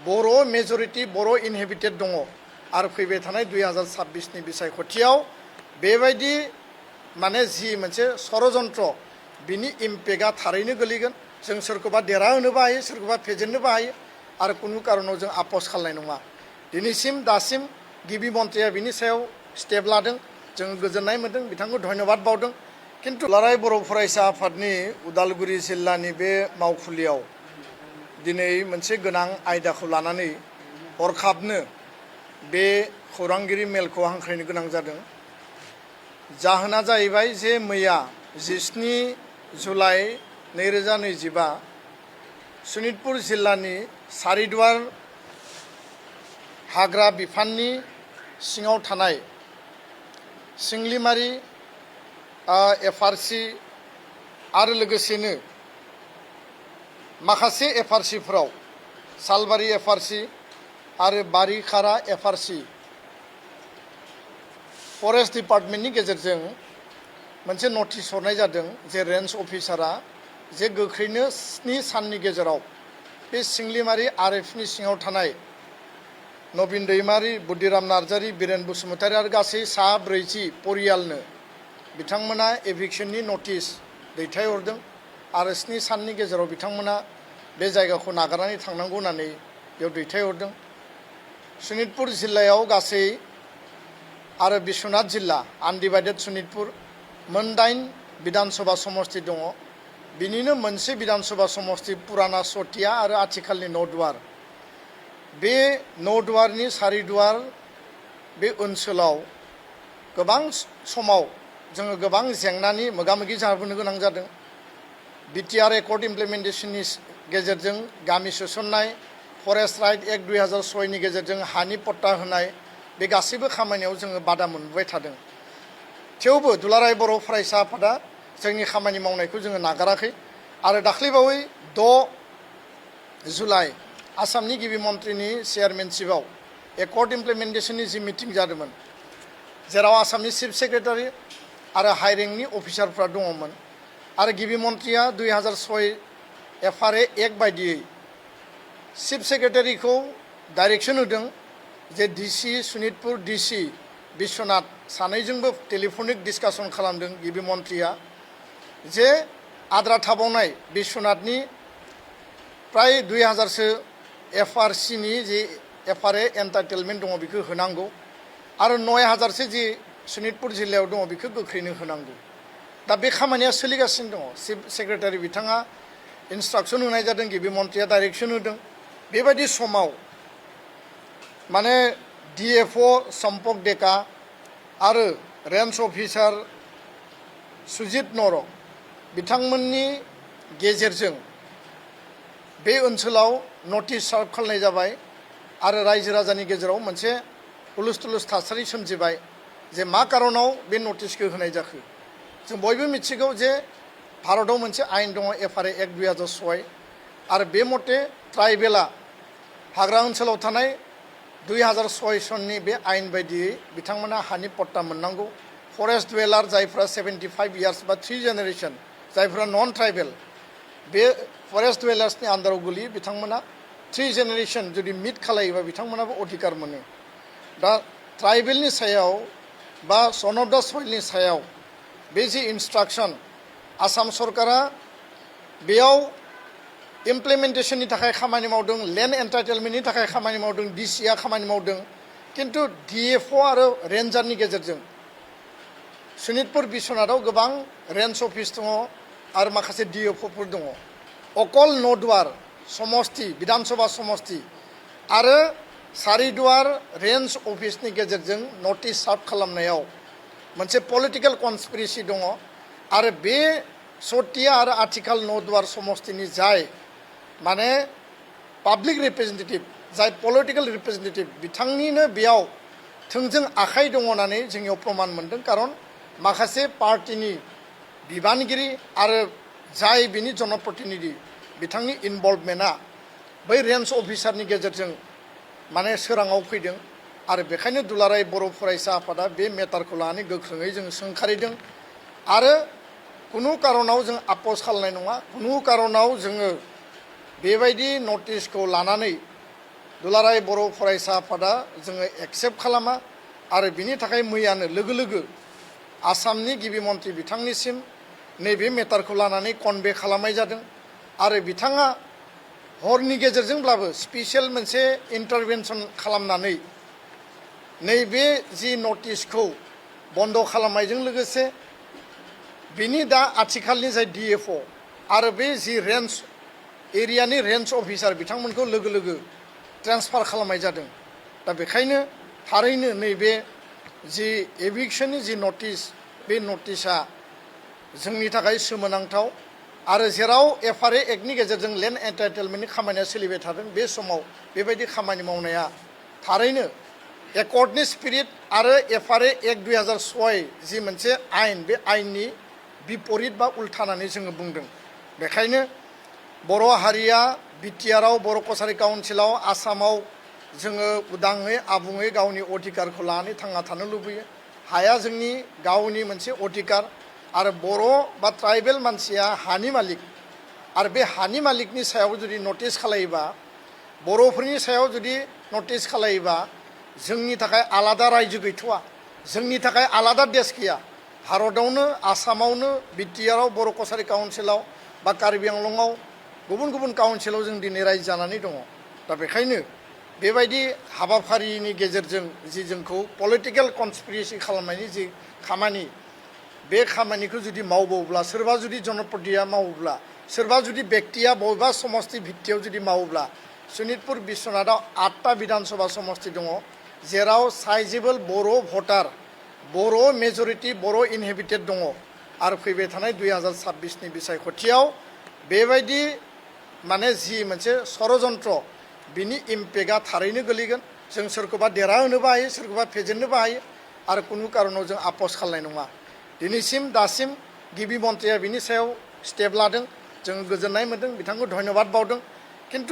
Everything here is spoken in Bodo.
बर' मेजरिटी बर' इनहेबिटेड दङ आरो फैबाय थानाय 2026नि बिसायख'थियाव बेबायदि माने जि मोनसे षड़यन्त्र बिनि इम्पेक्टआ थारैनो गोलैगोन जों सोरखौबा देरहाहोनोबो हायो सोरखौबा फेजेननोबो हायो आरो कुनु कारनाव जों आपस खालामनाय नङा दिनैसिम दासिम गिबि मन्थ्रिया बिनि सायाव स्टेप लादों जों गोजोननाय मोनदों बिथांखौ धन्यबाद बावदों किन्तु दुलाराय बर' फरायसा आफादनि उदालगुरि जिल्लानि बे मावखुलियाव दिनै मोनसे गोनां आयदाखौ लानानै हरखाबनो बे खौरांगिरि मेलखौ हांख्रायनो गोनां जादों जाहोना जाहैबाय जे मैया 17 जुलाइ 2025 सनितपुर जिल्लानि सारिदुवार हाग्रा बिफाननि सिङाव थानाय सिंलिमारि एफआरसि आरो लोगोसेनो माखासे एफआरसिफोराव सालबारि एफआरसि आरो बारिखारा एफआरसि फरेस्ट डिपार्टमेन्टनि गेजेरजों मोनसे नटिस हरनाय जादों जे रेन्ज अफिसारा जे गोख्रैनो 7 साननि गेजेराव बे सिंलिमारि आरएफनि सिङाव थानाय नबिन दैमारि बुद्धिराम नार्जारि बिरेन बसुमतारि आरो गासै सा 40 परियालनो बिथांमोना एभिक्शननि नटिस दैथायहरदों आरो 7 साननि गेजेराव बिथांमोना बे जायगाखौ नागारनानै थांनांगौ होननानै बेयाव दैथायहरदों सनितपुर जिल्लायाव गासै आरो बिश्वनाथ जिल्ला आनडिभाइडेड सनितपुर मोन 8 विधानसभा समष्टि दङ बिनिनो मोनसे विधानसभा समष्टि पुराना सटिया आरो आथिखालनि नौदुवार बे नौदुवारनि सारिदुवार बे ओनसोलाव गोबां समाव जोङो गोबां जेंनानि मोगा-मोगि जाबोनो गोनां जादों बिटिआर एकर्ड इमप्लिमेन्टेशननि गेजेरजों गामि सोसननाय फरेस्ट राइट एक्ट 2006 नि गेजेरजों हानि पट्टा होनाय बे गासैबो खामानियाव जोङो बादा मोनबाय थादों थेवबो दुलाराय बर' फरायसा आफादा जोंनि खामानि मावनायखौ जोङो नागाराखै आरो दाख्लैबावै 6 जुलाइ आसामनि गिबि मन्थ्रिनि चेयारमेनशिपआव एकर्ड इमप्लिमेन्टेशननि जि मिटिं जादोंमोन जेराव आसामनि चिफ सेक्रेटारि आरो हाइ रेंकनि अफिसारफ्रा दङमोन आरो गिबि मन्थ्रिया 2006 एफआरए एक्ट बायदियै चिफ सेक्रेटारिखौ डाइरेक्शन होदों जे डिसि सनितपुर डिसि बिश्वनाथ सानैजोंबो टेलिफनिक डिसकासन खालामदों गिबि मन्थ्रिया जे आद्रा थाबावनाय बिश्वनाथनि प्राय 2000सो एफआरसिनि जे एफआरए एन्टाइटेलमेन्ट दङ बेखौ होनांगौ आरो 9000सो जि सनितपुर जिल्लायाव दङ बेखौ गोख्रैनो होनांगौ दा बे खामानिया सोलिगासिनो दङ चिफ सेक्रेटारि बिथाङा इन्सट्राक्सन होनाय जादों गिबि मन्थ्रिया डाइरेक्शन होदों बेबायदि समाव माने डिएफअ सम्पक डेका आरो रेन्ज अफिसार सुजित नरक बिथांमोननि गेजेरजों बे ओनसोलाव नटिस सार्भ खालामनाय जाबाय आरो रायजो राजानि गेजेराव मोनसे हुलुस थुलुस थासारि सोमजिबाय जे मा कारनाव बे नटिसखौ होनाय जाखो जों बयबो मिथिगौ जे भारताव मोनसे आयेन दङ एफआरए एक्ट 2006 आरो बे मते ट्राइबेला हाग्रा ओनसोलाव थानाय 2006 सननि बे आयेन बायदियै बिथांमोना हानि पट्टा मोननांगौ फरेस्ट डुवेलार जायफ्रा 75 इयार्स बा 3 जेनेरेशन जायफ्रा नन ट्राइबेल बे फरेस्ट डुवेलार्सनि आन्दाराव गोलैयो बिथांमोना 3 जेनेरेशन जुदि मिट खालायोबा बिथांमोनाबो अधिकार मोनो दा ट्राइबेलनि सायाव बा सन अफ द सइलनि सायाव बे जि इन्सट्राक्शन आसाम सरकारा बेयाव इमप्लिमेन्टेशननि थाखाय खामानि मावदों लेन्ड एन्टाइटेलमेन्टनि थाखाय खामानि मावदों डिसिआ खामानि मावदों किन्तु डिएफअ आरो रेन्जारनि गेजेरजों सनितपुर बिश्वनाथाव गोबां रेन्ज अफिस दङ आरो माखासे डिएफअफोर दङ अकल नौदुवार समष्टि विधानसभा समष्टि आरो सारिदुवार रेन्ज अफिसनि गेजेरजों नटिस सार्भ खालामनायाव मोनसे पलिटिकेल कनस्पिरेसि दङ आरो बे सटिया आरो आथिखाल नौदुवार समष्टिनि जाय माने पाब्लिक रिप्रेजेन्टेटिभ जाय पलिटिकेल रिप्रेजेन्टेटिभ बिथांनिनो बेयाव थोंजों आखाइ दङ होननानै जोंनियाव प्रमान मोनदों खारन माखासे पार्टिनि बिबानगिरि आरो जाय बिनि जनप्रतिनिधि बिथांनि इनभल्भमेन्टआ बै रेन्ज अफिसारनि गेजेरजों माने सोराङाव फैदों आरो बेखायनो दुलाराय बर' फरायसा आफादा बे मेटारखौ लानानै गोख्रोङै जों सोंखारिदों आरो कुनु कारनाव जों आपस खालामनाय नङा कुनु कारनाव जोङो बेबायदि नटिसखौ लानानै दुलाराय बर' फरायसा आफादा जोङो एक्सेप्ट खालामा आरो बिनि थाखाय मैयानो लोगो लोगो आसामनि गिबि मन्थ्रि बिथांनिसिम नैबे मेटारखौ लानानै कनभे खालामनाय जादों आरो बिथाङा हरनि गेजेरजोंब्लाबो स्पेसियेल मोनसे इन्टारभेनसन खालामनानै नैबे जि नटिसखौ बन्द खालामनायजों लोगोसे बिनि दा आथिखालनि जाय DFO आरो बे जि रेन्ज एरियानि रेन्ज अफिसार बिथांमोनखौ लोगो लोगो ट्रेन्सफार खालामनाय जादों दा बेखायनो थारैनो नैबे जि एभिक्सननि जि नटिस बे नटिसआ जोंनि थाखाय सोमोनांथाव आरो जेराव FRA एक्टनि गेजेरजों लेन्ड एन्टाइटेलमेन्टनि खामानिया सोलिबाय थादों बे समाव बेबायदि खामानि मावनाया थारैनो एकर्डनि स्पिरिट आरो FRA एक्ट 2006 जि मोनसे आयेन बे आयेननि बिपरित बा उल्थानानै जोङो बुंदों बेखायनो बर' हारिया बिटिआरआव बर' कसारि काउन्सिलाव आसामाव जोङो उदाङै आबुङै गावनि अधिकारखौ लानानै थांना थानो लुबैयो हाया जोंनि गावनि मोनसे अधिकार आरो बर' बा ट्राइबेल मानसिया हानि मालिक आरो बे हानि मालिकनि सायाव जुदि नटिस खालायोबा बर'फोरनि सायाव जुदि नटिस खालायोबा जोंनि थाखाय आलादा रायजो गैथ'वा जोंनि थाखाय आलादा देश गैया भारतआवनो आसामावनो बिटिआरआव बर' कसारि काउन्सिलाव बा कार्बि आंलंआव गुबुन गुबुन काउन्सिलाव जों दिनै रायजो जानानै दङ दा बेखायनो बेबायदि हाबाफारिनि गेजेरजों जि जोंखौ पलिटिकेल कनस्पिरेसि खालामनायनि जि खामानि बे खामानिखौ जुदि मावबावब्ला सोरबा जुदि जनप्रतिया मावोब्ला सोरबा जुदि बेक्तिया बबेबा समस्ति भित्तियाव जुदि मावोब्ला सनितपुर बिश्वनाथआव 8टा बिधानसभा समस्ति दङ जेराव साइजेबल बर' भटार बर' मेजरिटि बर' इनहेबिटेड दङ आरो फैबाय थानाय 2026नि बिसायख'थियाव बेबायदि माने जि मोनसे षड़यन्त्र बिनि इम्पेक्टआ थारैनो गोलैगोन जों सोरखौबा देरहाहोनोबो हायो सोरखौबा फेजेननोबो हायो आरो कुनु कारनाव जों आपस खालामनाय नङा दिनैसिम दासिम गिबि मन्थ्रिया बिनि सायाव स्टेप लादों जों गोजोननाय मोनदों बिथांखौ धन्यबाद बावदों किन्तु